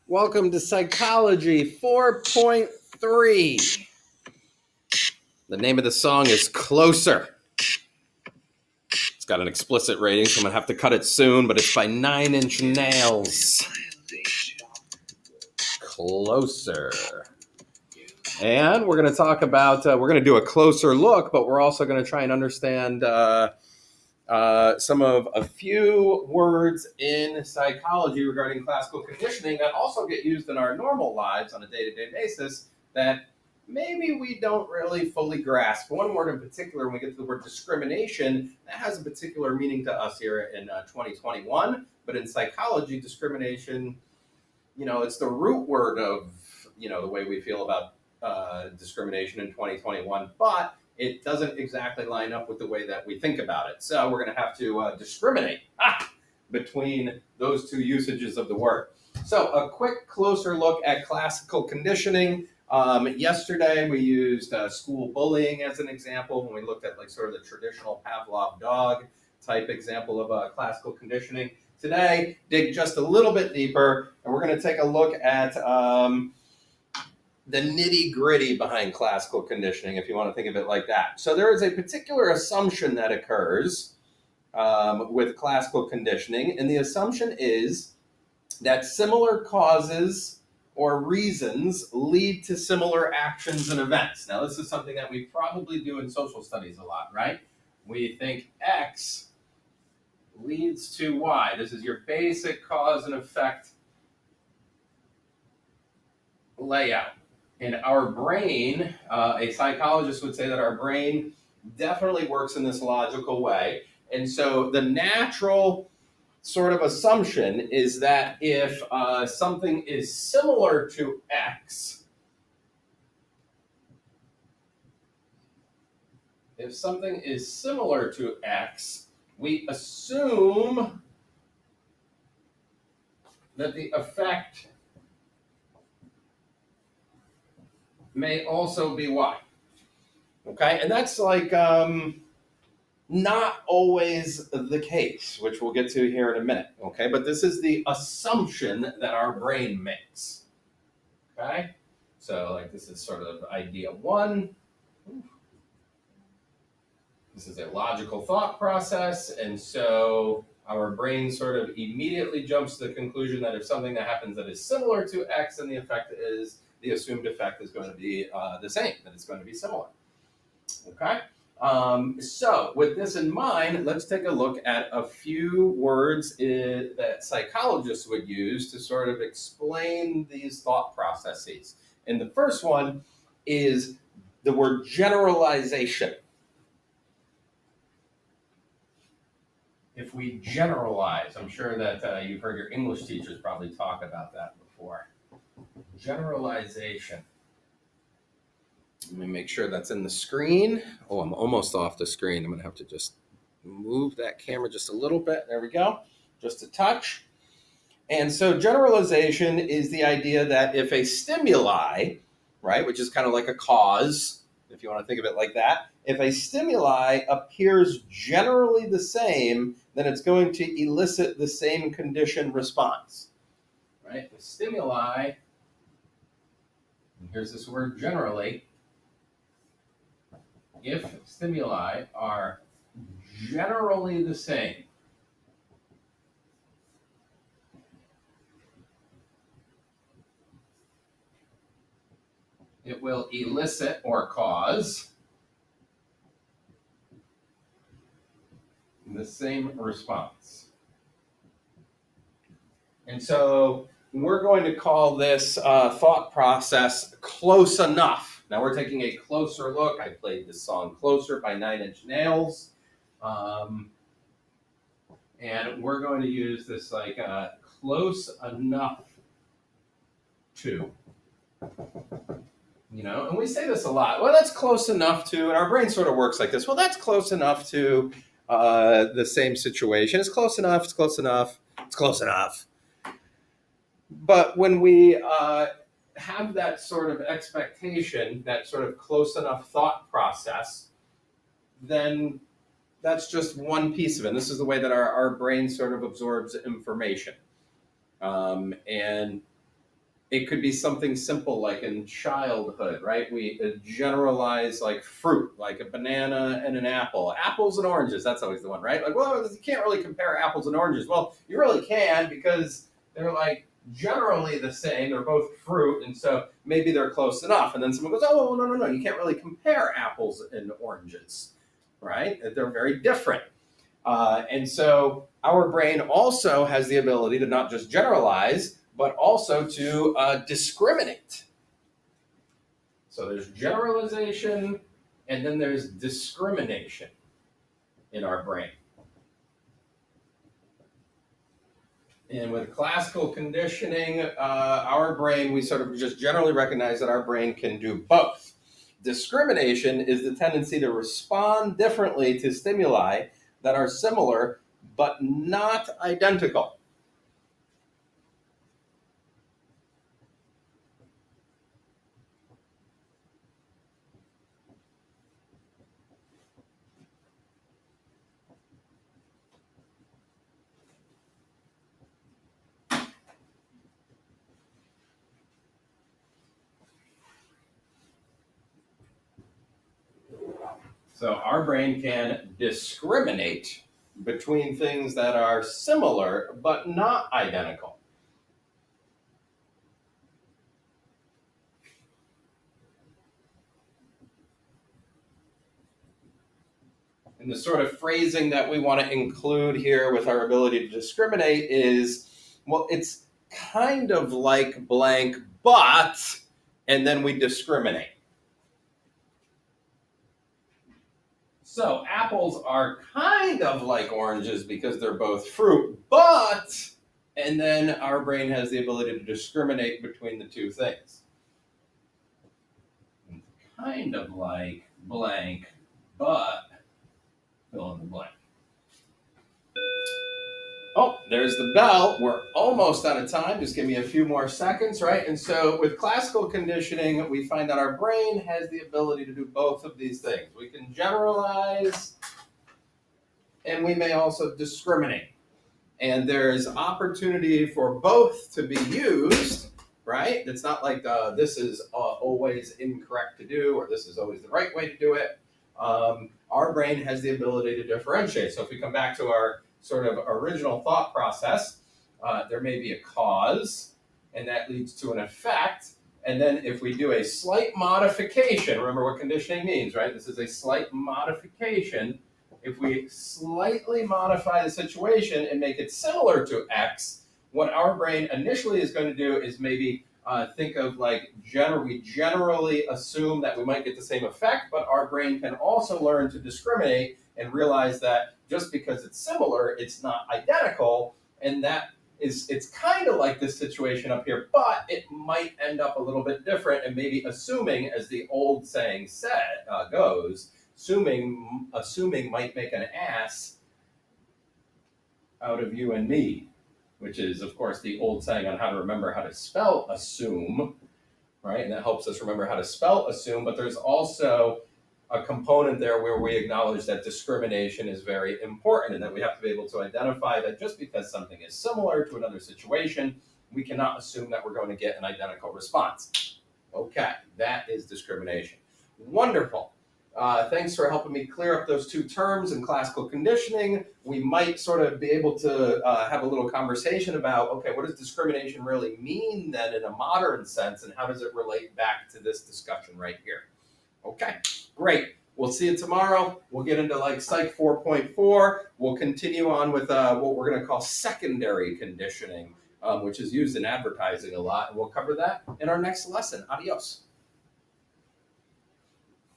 Welcome to Psychology 4.3. The name of the song is Closer. It's got an explicit rating, so I'm going to have to cut it soon, but it's by 9 Inch Nails. Closer. And we're going to talk about, we're going to do a closer look, but we're also going to try and understand some of a few words in psychology regarding classical conditioning that also get used in our normal lives on a day-to-day basis that maybe we don't really fully grasp. One word in particular, when we get to the word discrimination, that has a particular meaning to us here in 2021. But in psychology, discrimination, it's the root word of, the way we feel about discrimination in 2021. But it doesn't exactly line up with the way that we think about it. So we're going to have to discriminate between those two usages of the word. So a quick closer look at classical conditioning. Yesterday we used school bullying as an example when we looked at sort of the traditional Pavlov dog type example of classical conditioning. Today, dig just a little bit deeper, and we're going to take a look at the nitty-gritty behind classical conditioning, if you want to think of it like that. So there is a particular assumption that occurs with classical conditioning, and the assumption is that similar causes or reasons lead to similar actions and events. Now, this is something that we probably do in social studies a lot, right? We think X leads to Y. This is your basic cause and effect layout. In our brain, a psychologist would say that our brain definitely works in this logical way. And so the natural sort of assumption is that if something is similar to X, we assume that the effect may also be Y. Okay, and that's not always the case, which we'll get to here in a minute. Okay, but this is the assumption that our brain makes. Okay, so this is sort of idea one. This is a logical thought process, and so our brain sort of immediately jumps to the conclusion that if something that happens that is similar to X, then the assumed effect is going to be the same, that it's going to be similar. Okay? So with this in mind, let's take a look at a few words that psychologists would use to sort of explain these thought processes. And the first one is the word generalization. If we generalize, I'm sure that you've heard your English teachers probably talk about that before. Generalization. Let me make sure that's in the screen. Oh, I'm almost off the screen. I'm going to have to just move that camera just a little bit. There we go. Just a touch. And so generalization is the idea that if a stimuli, right, which is kind of like a cause, if you want to think of it like that, if a stimuli appears generally the same, then it's going to elicit the same condition response. Right? The stimuli, and here's this word generally, if stimuli are generally the same, it will elicit or cause the same response. And so we're going to call this thought process close enough. Now we're taking a closer look. I played this song Closer by 9 Inch Nails. And we're going to use this close enough to. And we say this a lot. Well, that's close enough to, and our brain sort of works like this. Well, that's close enough to the same situation. It's close enough, it's close enough, it's close enough. But when we have that sort of expectation, that sort of close enough thought process, then that's just one piece of it. And this is the way that our brain sort of absorbs information. And It could be something simple like in childhood, right? We generalize like fruit, like a banana and an apple. Apples and oranges, that's always the one, right? Like, well, you can't really compare apples and oranges. Well, you really can because they're like generally the same. They're both fruit, and so maybe they're close enough. And then someone goes, oh, well, no, you can't really compare apples and oranges, right? They're very different. And so our brain also has the ability to not just generalize, but also to discriminate. So there's generalization, and then there's discrimination in our brain. And with classical conditioning, our brain, we sort of just generally recognize that our brain can do both. Discrimination is the tendency to respond differently to stimuli that are similar but not identical. So our brain can discriminate between things that are similar but not identical. And the sort of phrasing that we want to include here with our ability to discriminate is, well, it's kind of like blank, but, and then we discriminate. So apples are kind of like oranges because they're both fruit, but, and then our brain has the ability to discriminate between the two things. Kind of like blank, but fill in the blank. Oh, there's the bell. We're almost out of time. Just give me a few more seconds, right? And so with classical conditioning, we find that our brain has the ability to do both of these things. We can generalize, and we may also discriminate. And there's opportunity for both to be used, right? It's not like this is always incorrect to do, or this is always the right way to do it. Our brain has the ability to differentiate. So if we come back to our sort of original thought process, there may be a cause, and that leads to an effect. And then if we do a slight modification, remember what conditioning means, right? This is a slight modification. If we slightly modify the situation and make it similar to X, what our brain initially is going to do is maybe think of like we generally assume that we might get the same effect, but our brain can also learn to discriminate and realize that just because it's similar, it's not identical, and that it's kind of like this situation up here, but it might end up a little bit different, and maybe assuming, as the old saying goes, assuming might make an ass out of you and me, which is, of course, the old saying on how to remember how to spell assume, right? And that helps us remember how to spell assume, but there's also a component there where we acknowledge that discrimination is very important and that we have to be able to identify that just because something is similar to another situation, we cannot assume that we're going to get an identical response. Okay, that is discrimination. Wonderful. Thanks for helping me clear up those two terms in classical conditioning. We might sort of be able to have a little conversation about, okay, what does discrimination really mean then in a modern sense, and how does it relate back to this discussion right here? Okay, great. We'll see you tomorrow. We'll get into like Psych 4.4. We'll continue on with what we're going to call secondary conditioning, which is used in advertising a lot, and we'll cover that in our next lesson. Adios.